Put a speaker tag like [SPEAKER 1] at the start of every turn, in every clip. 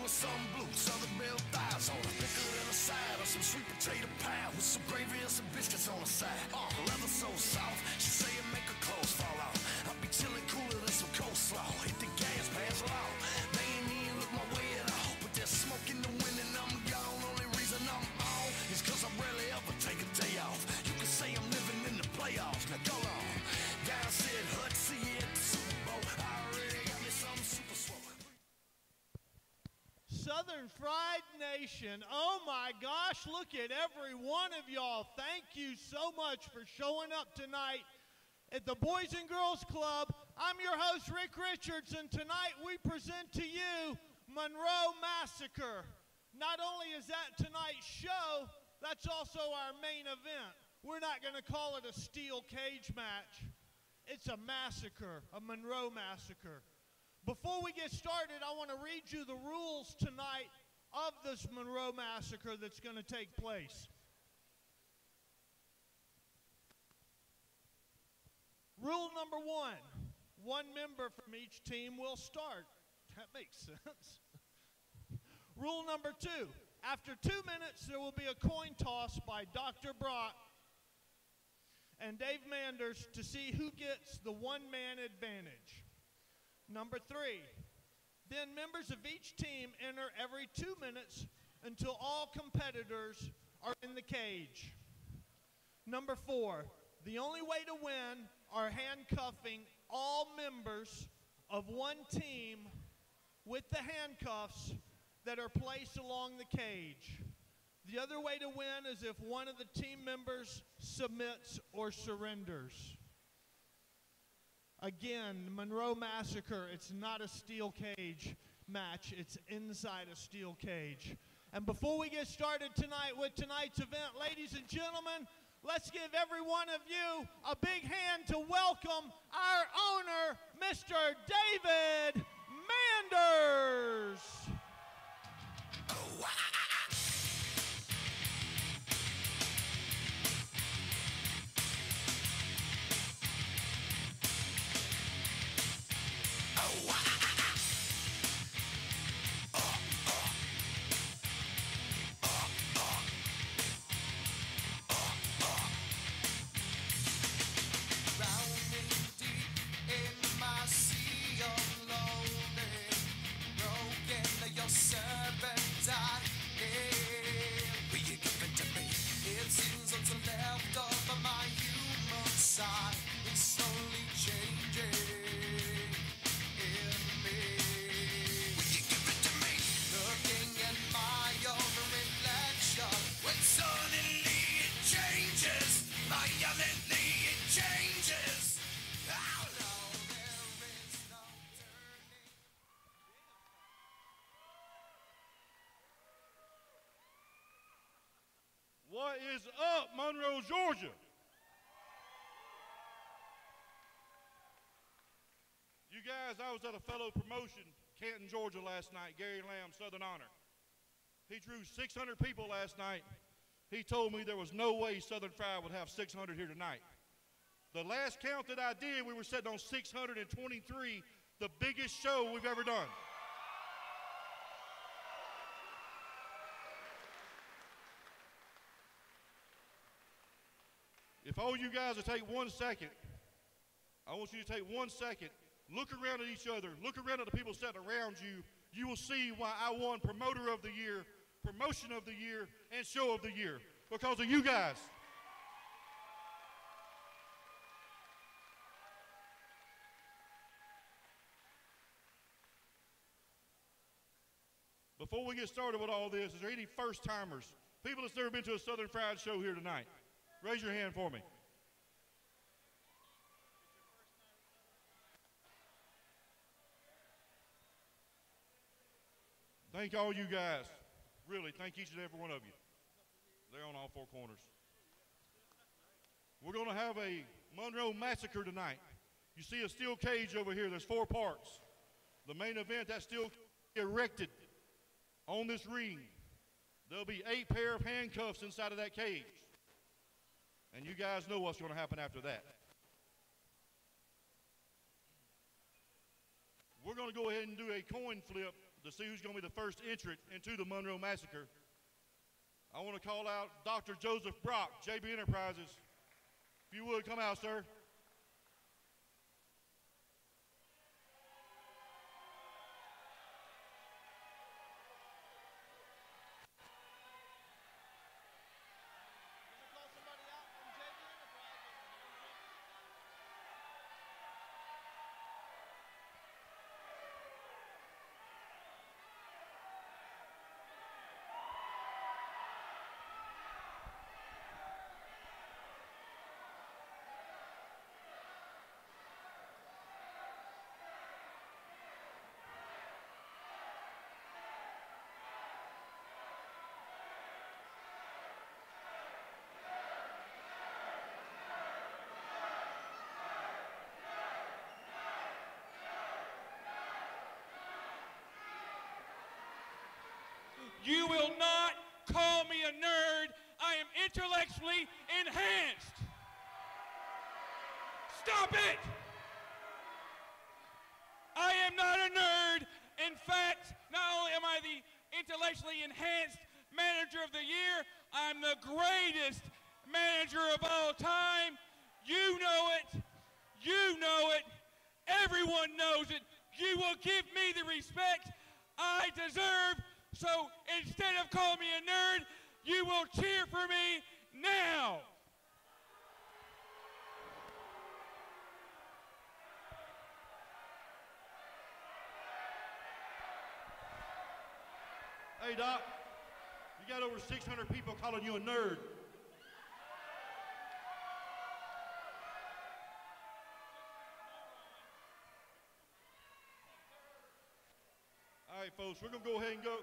[SPEAKER 1] with some blue, southern belle thighs on her. Thicker than a side of some sweet potato pie with some gravy and some biscuits on the side. Leather so soft, she say it make her clothes fall off. I'll be chilling cooler than some coleslaw. Hit the gas, pass law. They ain't even look my way at all. But there's smoke in the wind and I'm gone. Only reason I'm on is cause I rarely ever take a day off. You can say I'm living in the playoffs. Now go on. Guy said, Hut, see you at the Super Bowl. I already got me some super swole.
[SPEAKER 2] Southern Fried Nation, oh my gosh, look at every one of y'all. Thank you so much for showing up tonight at the Boys and Girls Club. I'm your host, Rick Richards, and tonight we present to you Monroe Massacre. Not only is that tonight's show, that's also our main event. We're not going to call it a steel cage match. It's a massacre, a Monroe Massacre. Before we get started, I want to read you the rules tonight of this Monroe Massacre that's going to take place. Rule number one member from each team will start. That makes sense. Rule number 2, after 2 minutes, there will be a coin toss by Dr. Brock and Dave Manders to see who gets the one-man advantage. Number 3, then members of each team enter every 2 minutes until all competitors are in the cage. Number 4, the only way to win are handcuffing all members of one team with the handcuffs that are placed along the cage. The other way to win is if one of the team members submits or surrenders. Again, Monroe Massacre, it's not a steel cage match, it's inside a steel cage. And before we get started tonight with tonight's event, ladies and gentlemen, let's give every one of you a big hand to welcome our owner, Mr. David Manders.
[SPEAKER 3] What is up, Monroe, Georgia? You guys, I was at a fellow promotion, Canton, Georgia last night, Gary Lamb, Southern Honor. He drew 600 people last night. He told me there was no way Southern Fried would have 600 here tonight. The last count that I did, we were sitting on 623, the biggest show we've ever done. If all you guys will take 1 second, I want you to take 1 second, look around at each other, look around at the people sitting around you. You will see why I won Promoter of the Year, Promotion of the Year, and Show of the Year, because of you guys. Before we get started with all this, is there any first-timers, people that's never been to a Southern Fried show here tonight? Raise your hand for me. Thank all you guys. Really, thank each and every one of you. They're on all 4 corners. We're going to have a Monroe Massacre tonight. You see a steel cage over here. There's 4 parts. The main event, that's still erected on this ring. There'll be 8 pair of handcuffs inside of that cage. And you guys know what's going to happen after that. We're going to go ahead and do a coin flip to see who's going to be the first entrant into the Monroe Massacre, I want to call out Dr. Joseph Brock, JB Enterprises. If you would, come out, sir.
[SPEAKER 4] You will not call me a nerd. I am intellectually enhanced. Stop it! I am not a nerd. In fact, not only am I the intellectually enhanced manager of the year, I'm the greatest manager of all time. You know it. You know it. Everyone knows it. You will give me the respect I deserve. So instead of calling me a nerd, you will cheer for me now.
[SPEAKER 3] Hey, Doc, you got over 600 people calling you a nerd. All right, folks, we're going to go ahead and go.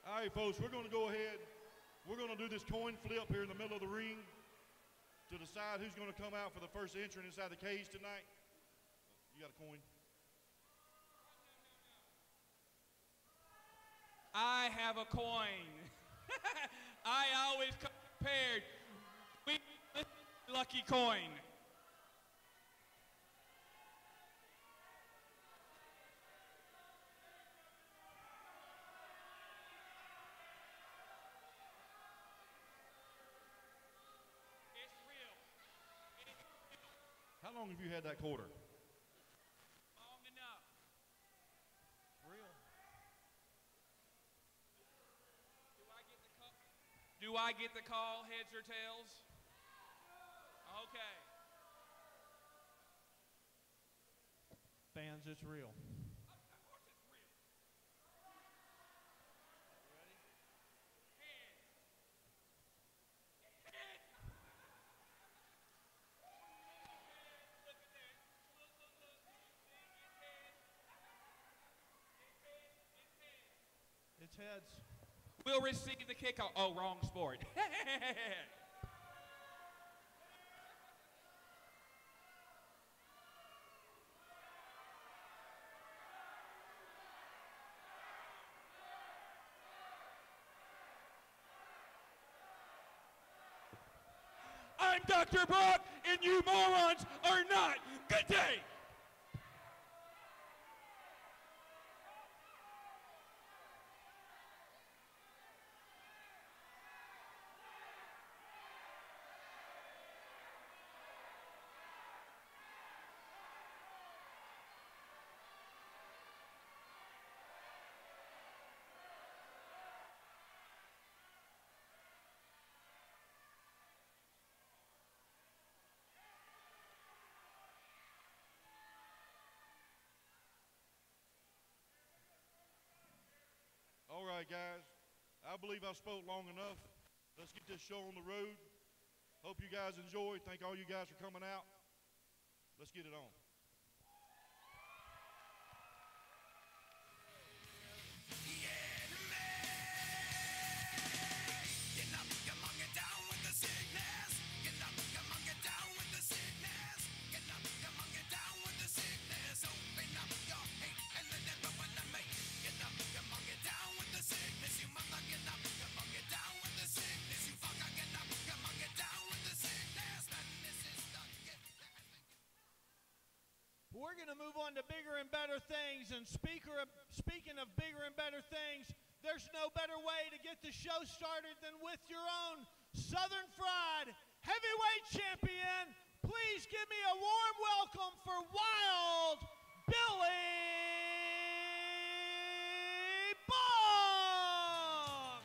[SPEAKER 3] All right, folks, we're going to go ahead. We're going to do this coin flip here in the middle of the ring to decide who's going to come out for the first entrant inside the cage tonight. You got a coin?
[SPEAKER 4] I have a coin. I always come prepared. We lucky coin.
[SPEAKER 3] How long have you had that quarter?
[SPEAKER 4] Long enough.
[SPEAKER 2] Real.
[SPEAKER 4] Do I get the call, heads or tails? Okay.
[SPEAKER 2] Fans, it's real.
[SPEAKER 4] Of course it's real. Ready? Head. Head. Look at that. Look.
[SPEAKER 2] It's heads.
[SPEAKER 4] We'll receive the kick. Oh, wrong sport. I'm Dr. Brock, and you morons are not. Good day.
[SPEAKER 3] All right, guys. I believe I spoke long enough. Let's get this show on the road. Hope you guys enjoy. Thank all you guys for coming out. Let's get it on.
[SPEAKER 1] Get up, come on, get down with the sickness. Get up, come
[SPEAKER 2] we're going to move on to bigger and better things. And speaking of bigger and better things, there's no better way to get the show started than with your own Southern Fried Heavyweight Champion. Please give me a warm welcome for Wild Billy Buck.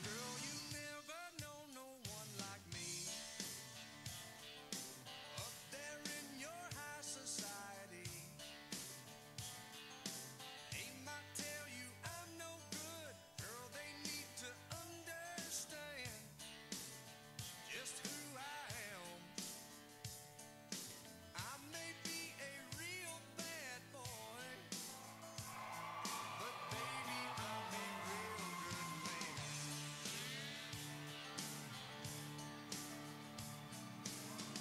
[SPEAKER 1] Girl, you never know no one like me. Up there in your high society. They might tell you I'm no good. Girl, they need to understand just who I am. I may be a real bad boy, but baby, I'm a real good man.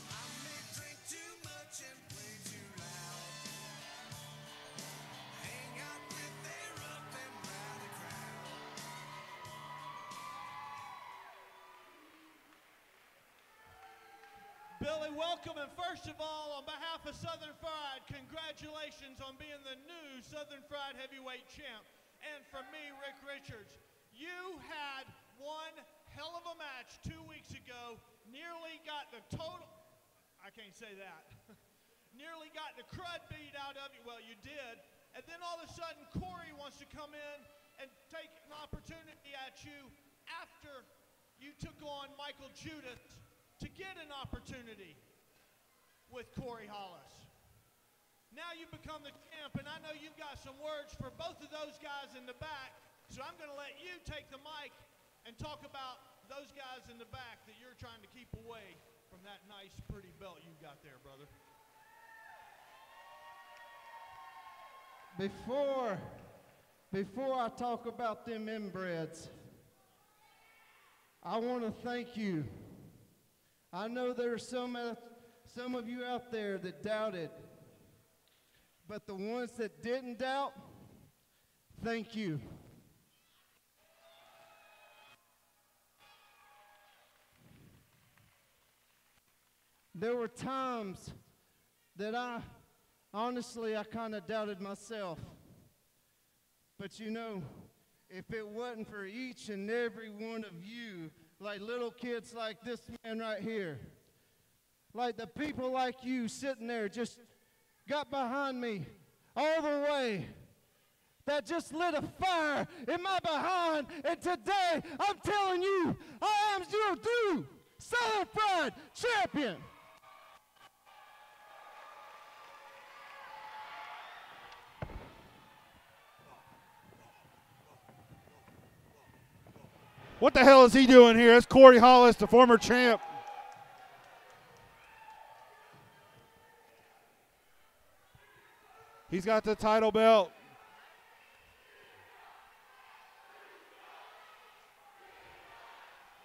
[SPEAKER 1] I may drink too much and play too loud. Hang out with a rough and rowdy crowd.
[SPEAKER 2] Billy, welcome, and first of all, on behalf of Southern Fried, congratulations on being the new Southern Fried Heavyweight Champ. And from me, Rick Richards, you had one hell of a match 2 weeks ago, nearly got the total, I can't say that, nearly got the crud beat out of you. Well, you did. And then all of a sudden, Corey wants to come in and take an opportunity at you after you took on Michael Judith to get an opportunity with Corey Hollis. Now you've become the champ, and I know you've got some words for both of those guys in the back, so I'm going to let you take the mic and talk about those guys in the back that you're trying to keep away from that nice, pretty belt you got there, brother.
[SPEAKER 5] Before I talk about them inbreds, I want to thank you. I know there's some of you out there that doubted, but the ones that didn't doubt, thank you. There were times that honestly, I kind of doubted myself. But you know, if it wasn't for each and every one of you, like little kids like this man right here, like the people like you sitting there just got behind me all the way, that just lit a fire in my behind, and today I'm telling you, I am your new Southern Fried Champion.
[SPEAKER 3] What the hell is he doing here? It's Corey Hollis, the former champ. He's got the title belt.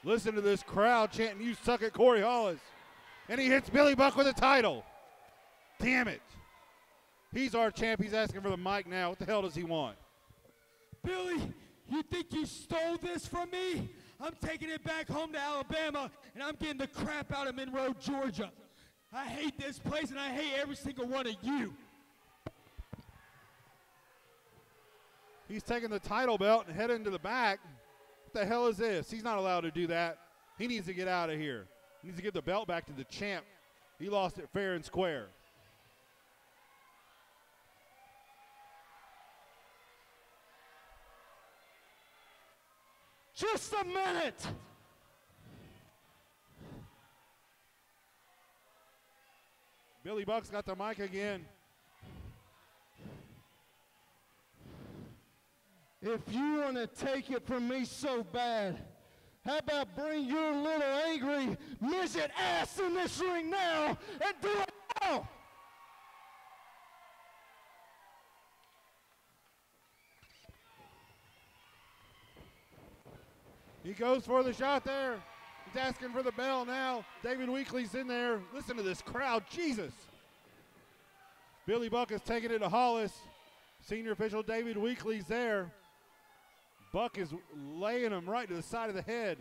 [SPEAKER 3] Listen to this crowd chanting, "You suck at Corey Hollis." And he hits Billy Buck with a title. Damn it. He's our champ. He's asking for the mic now. What the hell does he want?
[SPEAKER 6] Billy, you think you stole this from me? I'm taking it back home to Alabama, and I'm getting the crap out of Monroe, Georgia. I hate this place, and I hate every single one of you.
[SPEAKER 3] He's taking the title belt and heading to the back. What the hell is this? He's not allowed to do that. He needs to get out of here. He needs to give the belt back to the champ. He lost it fair and square.
[SPEAKER 5] Just a minute.
[SPEAKER 3] Billy Buck's got the mic again.
[SPEAKER 5] If you want to take it from me so bad, how about bring your little angry midget ass in this ring now and do it now?
[SPEAKER 3] He goes for the shot there.
[SPEAKER 7] He's asking for the bell now. David Weekley's in there. Listen to this crowd, Jesus. Billy Buck is taking it to Hollis. Senior official David Weekley's there. Buck is laying him right to the side of the head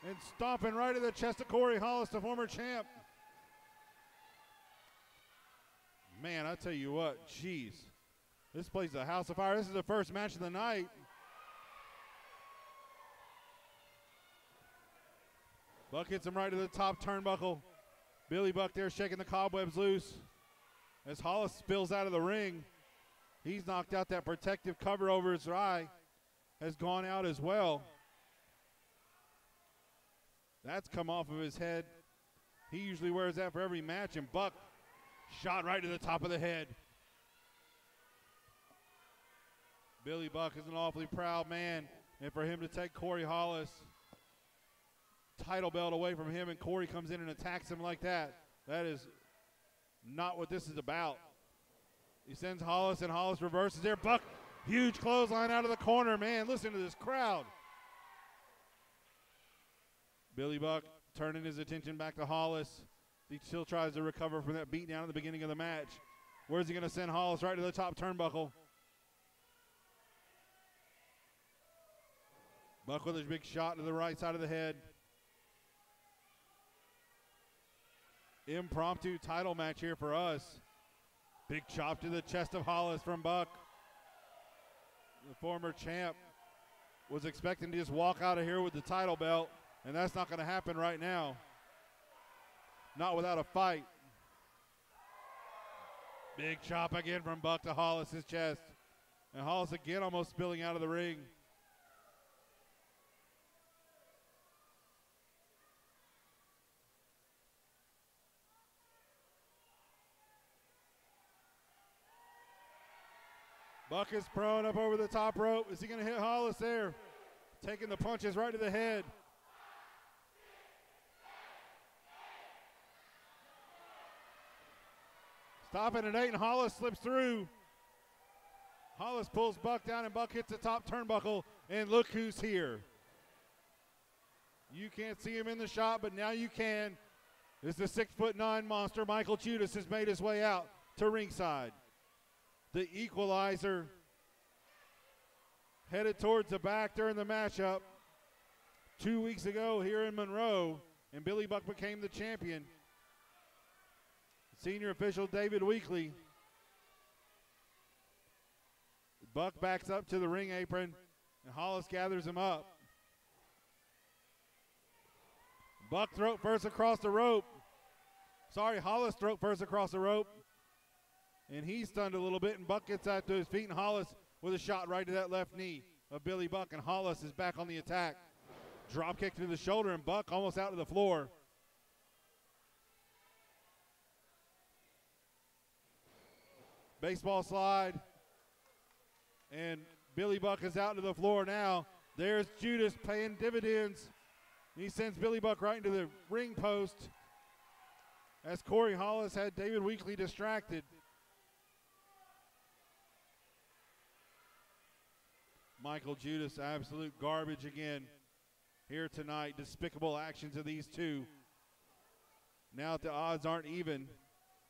[SPEAKER 7] and stomping right to the chest of Corey Hollis, the former champ. Man, I tell you what, jeez. This place is a house of fire. This is the first match of the night. Buck hits him right to the top turnbuckle. Billy Buck there shaking the cobwebs loose. As Hollis spills out of the ring, he's knocked out. That protective cover over his eye has gone out as well. That's come off of his head. He usually wears that for every match, and Buck shot right to the top of the head. Billy Buck is an awfully proud man, and for him to take Corey Hollis' title belt away from him and Corey comes in and attacks him like that, that is not what this is about. He sends Hollis, and Hollis reverses there. Buck, huge clothesline out of the corner. Man, listen to this crowd. Billy Buck turning his attention back to Hollis. He still tries to recover from that beatdown at the beginning of the match. Where's he going to send Hollis? Right to the top turnbuckle. Buck with his big shot to the right side of the head. Impromptu title match here for us. Big chop to the chest of Hollis from Buck. The former champ was expecting to just walk out of here with the title belt, and that's not going to happen right now. Not without a fight. Big chop again from Buck to Hollis' chest. And Hollis again almost spilling out of the ring. Buck is prone up over the top rope. Is he going to hit Hollis there? Taking the punches right to the head. Stopping at 8, and Hollis slips through. Hollis pulls Buck down, and Buck hits the top turnbuckle, and look who's here. You can't see him in the shot, but now you can. This is the 6'9" monster. Michael Judas has made his way out to ringside. The equalizer headed towards the back during the matchup 2 weeks ago here in Monroe, and Billy Buck became the champion. Senior official David Weekley. Buck backs up to the ring apron, and Hollis gathers him up. Buck throat first across the rope. Hollis throat first across the rope. And he's stunned a little bit, and Buck gets out to his feet, and Hollis with a shot right to that left knee of Billy Buck, and Hollis is back on the attack. Drop kick to the shoulder, and Buck almost out to the floor. Baseball slide, and Billy Buck is out to the floor now. There's Judas paying dividends. He sends Billy Buck right into the ring post as Corey Hollis had David Weekley distracted. Michael Judas, absolute garbage again here tonight. Despicable actions of these two. Now that the odds aren't even,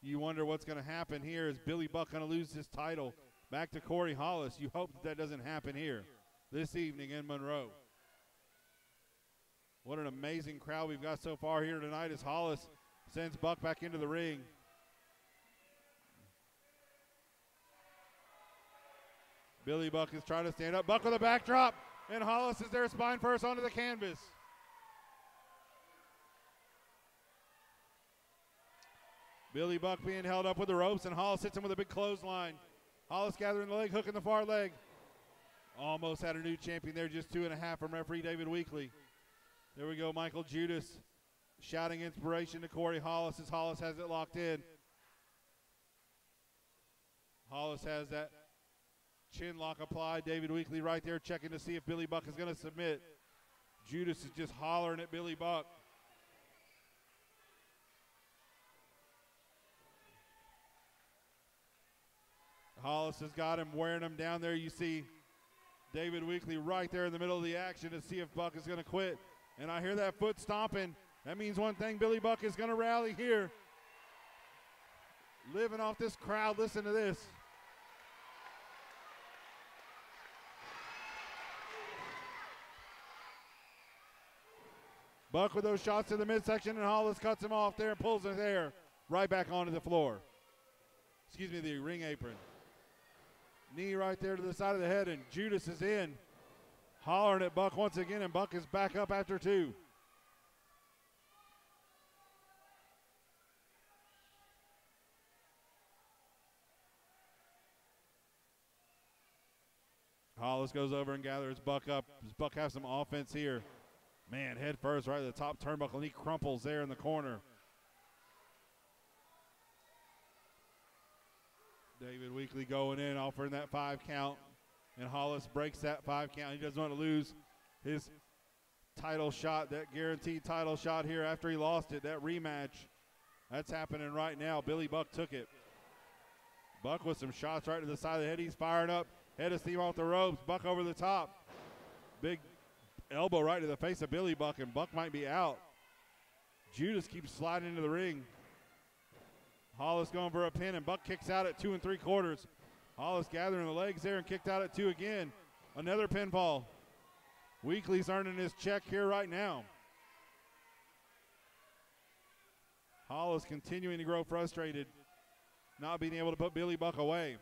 [SPEAKER 7] you wonder what's going to happen here. Is Billy Buck going to lose his title back to Corey Hollis? You hope that doesn't happen here this evening in Monroe. What an amazing crowd we've got so far here tonight as Hollis sends Buck back into the ring. Billy Buck is trying to stand up. Buck with a backdrop, and Hollis is there spine first onto the canvas. Billy Buck being held up with the ropes, and Hollis hits him with a big clothesline. Hollis gathering the leg, hooking the far leg. Almost had a new champion there, just 2.5 from referee David Weekley. There we go, Michael Judas shouting inspiration to Corey Hollis as Hollis has it locked in. Hollis has that chin lock applied. David Weekley right there checking to see if Billy Buck is going to submit. Judas is just hollering at Billy Buck. Hollis has got him, wearing him down there. You see David Weekley right there in the middle of the action to see if Buck is going to quit. And I hear that foot stomping. That means one thing, Billy Buck is going to rally here. Living off this crowd, listen to this. Buck with those shots to the midsection, and Hollis cuts him off there and pulls his hair right back onto the floor. Excuse me, the ring apron. Knee right there to the side of the head, and Judas is in. Hollering at Buck once again, and Buck is back up after 2. Hollis goes over and gathers Buck up. Does Buck have some offense here? Man, head first right at the top turnbuckle, and he crumples there in the corner. David Weekley going in, offering that 5 count, and Hollis breaks that 5 count. He doesn't want to lose his title shot, that guaranteed title shot here after he lost it, that rematch. That's happening right now. Billy Buck took it. Buck with some shots right to the side of the head. He's firing up. Head of steam off the ropes. Buck over the top. Big elbow right to the face of Billy Buck, and Buck might be out. Judas keeps sliding into the ring. Hollis going for a pin, and Buck kicks out at 2 3/4. Hollis gathering the legs there and kicked out at 2 again. Another pinfall. Weekley's earning his check here right now. Hollis continuing to grow frustrated, not being able to put Billy Buck away.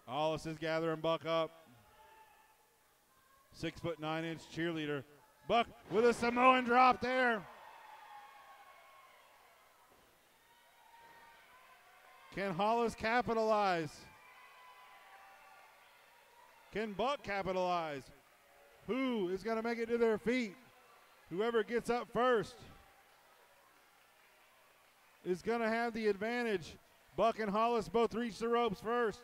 [SPEAKER 7] Hollis is gathering Buck up. 6'9" cheerleader. Buck with a Samoan drop there. Can Hollis capitalize? Can Buck capitalize? Who is going to make it to their feet? Whoever gets up first is going to have the advantage. Buck and Hollis both reach the ropes first.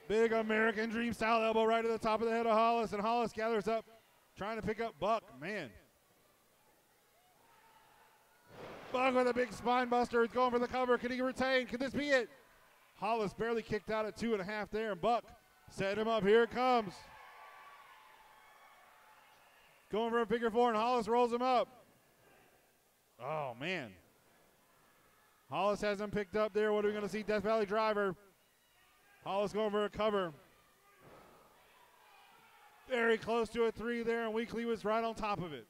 [SPEAKER 7] Big American Dream style elbow right to the top of the head of Hollis, and Hollis gathers up, trying to pick up Buck. Man. Buck with a big spine buster. He's going for the cover. Can he retain? Can this be it? Hollis barely kicked out at 2.5 there, and Buck set him up. Here it comes. Going for a figure 4, and Hollis rolls him up. Oh, man. Hollis has him picked up there. What are we going to see? Death Valley Driver. Hollis going for a cover. Very close to a 3 there, and Weekley was right on top of it.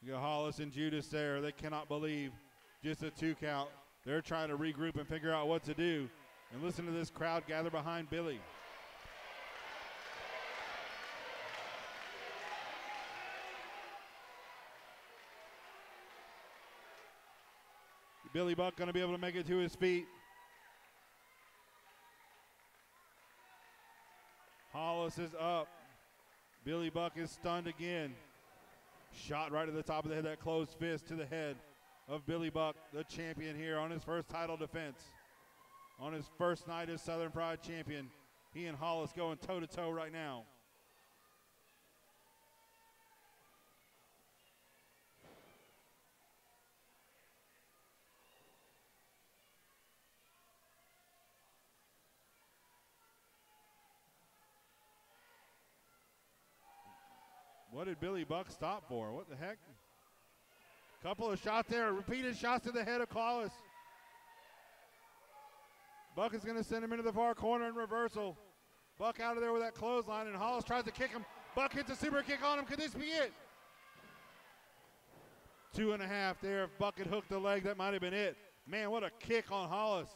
[SPEAKER 7] You got Hollis and Judas there. They cannot believe just a 2 count. They're trying to regroup and figure out what to do. And listen to this crowd gather behind Billy. Billy Buck going to be able to make it to his feet. Hollis is up. Billy Buck is stunned again. Shot right to the top of the head, that closed fist to the head of Billy Buck, the champion here on his first title defense. On his first night as Southern Pride champion. He and Hollis going toe-to-toe right now. What did Billy Buck stop for? What the heck? Couple of shots there, repeated shots to the head of Hollis. Buck is going to send him into the far corner in reversal. Buck out of there with that clothesline, and Hollis tries to kick him. Buck hits a super kick on him. Could this be it? 2.5 there. If Buck had hooked the leg, that might have been it. Man, what a kick on Hollis.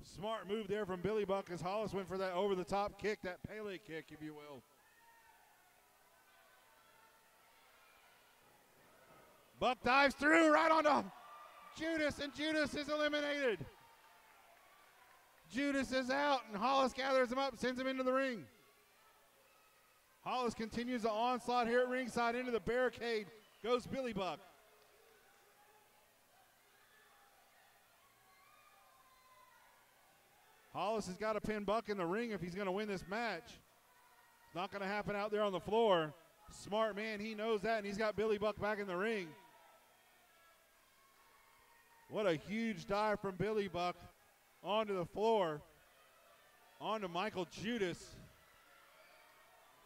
[SPEAKER 7] Smart move there from Billy Buck as Hollis went for that over-the-top kick, that Pele kick, if you will. Buck dives through right onto Judas, and Judas is eliminated. Judas is out, and Hollis gathers him up, sends him into the ring. Hollis continues the onslaught here at ringside. Into the barricade goes Billy Buck. Hollis has got to pin Buck in the ring if he's going to win this match. It's not going to happen out there on the floor. Smart man, he knows that, and he's got Billy Buck back in the ring. What a huge dive from Billy Buck onto the floor, onto Michael Judas.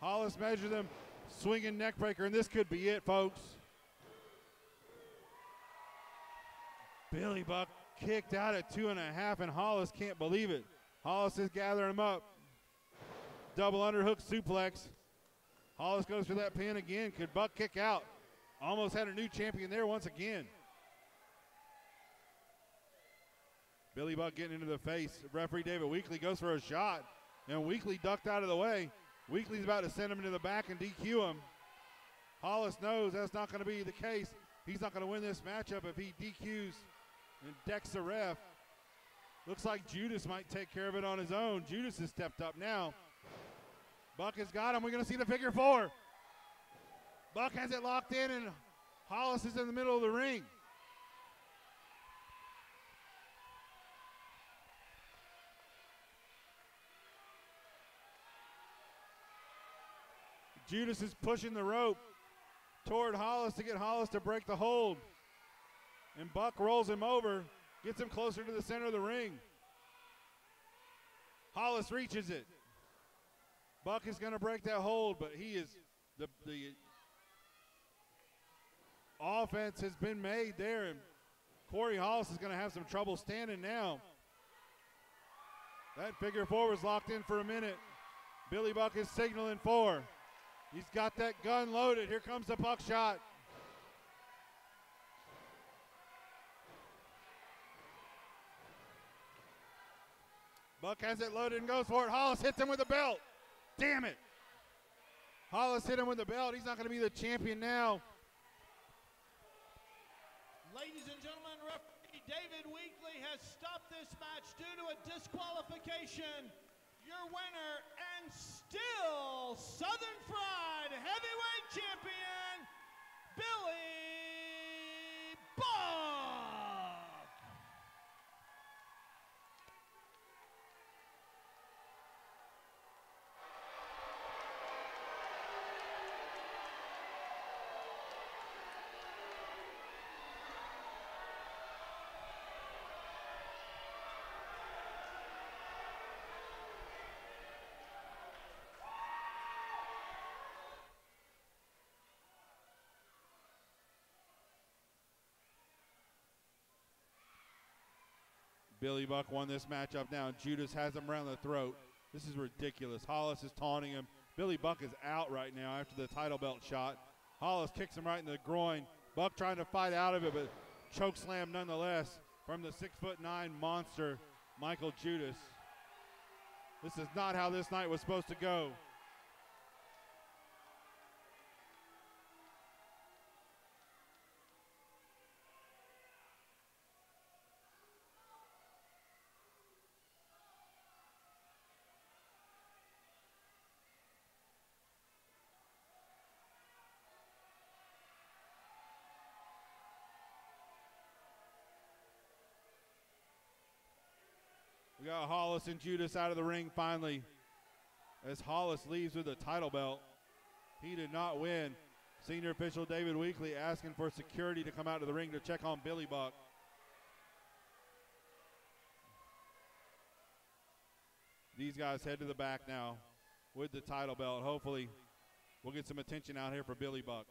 [SPEAKER 7] Hollis measures him, swinging neck breaker, and this could be it, folks. Billy Buck kicked out at 2.5, and Hollis can't believe it. Hollis is gathering him up. Double underhook suplex. Hollis goes for that pin again. Could Buck kick out? Almost had a new champion there once again. Billy Buck getting into the face. Referee David Weekley goes for a shot, and Weekley ducked out of the way. Weekley's about to send him into the back and DQ him. Hollis knows that's not going to be the case. He's not going to win this matchup if he DQs and decks the ref. Looks like Judas might take care of it on his own. Judas has stepped up now. Buck has got him. We're going to see the figure four. Buck has it locked in, and Hollis is in the middle of the ring. Judas is pushing the rope toward Hollis to get Hollis to break the hold. And Buck rolls him over, gets him closer to the center of the ring. Hollis reaches it. Buck is going to break that hold, but he is the offense has been made there, and Corey Hollis is going to have some trouble standing now. That figure four was locked in for a minute. Billy Buck is signaling four. He's got that gun loaded. Here comes the buckshot. Buck has it loaded and goes for it. Hollis hits him with the belt. Damn it. Hollis hit him with the belt. He's not going to be the champion now.
[SPEAKER 2] Ladies and gentlemen, referee David Weekley has stopped this match due to a disqualification. Your winner and still Southern Fried Heavyweight Champion, Billy Buck.
[SPEAKER 7] Billy Buck won this matchup now. Judas has him around the throat. This is ridiculous. Hollis is taunting him. Billy Buck is out right now after the title belt shot. Hollis kicks him right in the groin. Buck trying to fight out of it, but choke slam nonetheless from the 6'9" monster, Michael Judas. This is not how this night was supposed to go. We got Hollis and Judas out of the ring finally as Hollis leaves with the title belt. He did not win. Senior official David Weekley asking for security to come out to the ring to check on Billy Buck. These guys head to the back now with the title belt. Hopefully we'll get some attention out here for Billy Buck.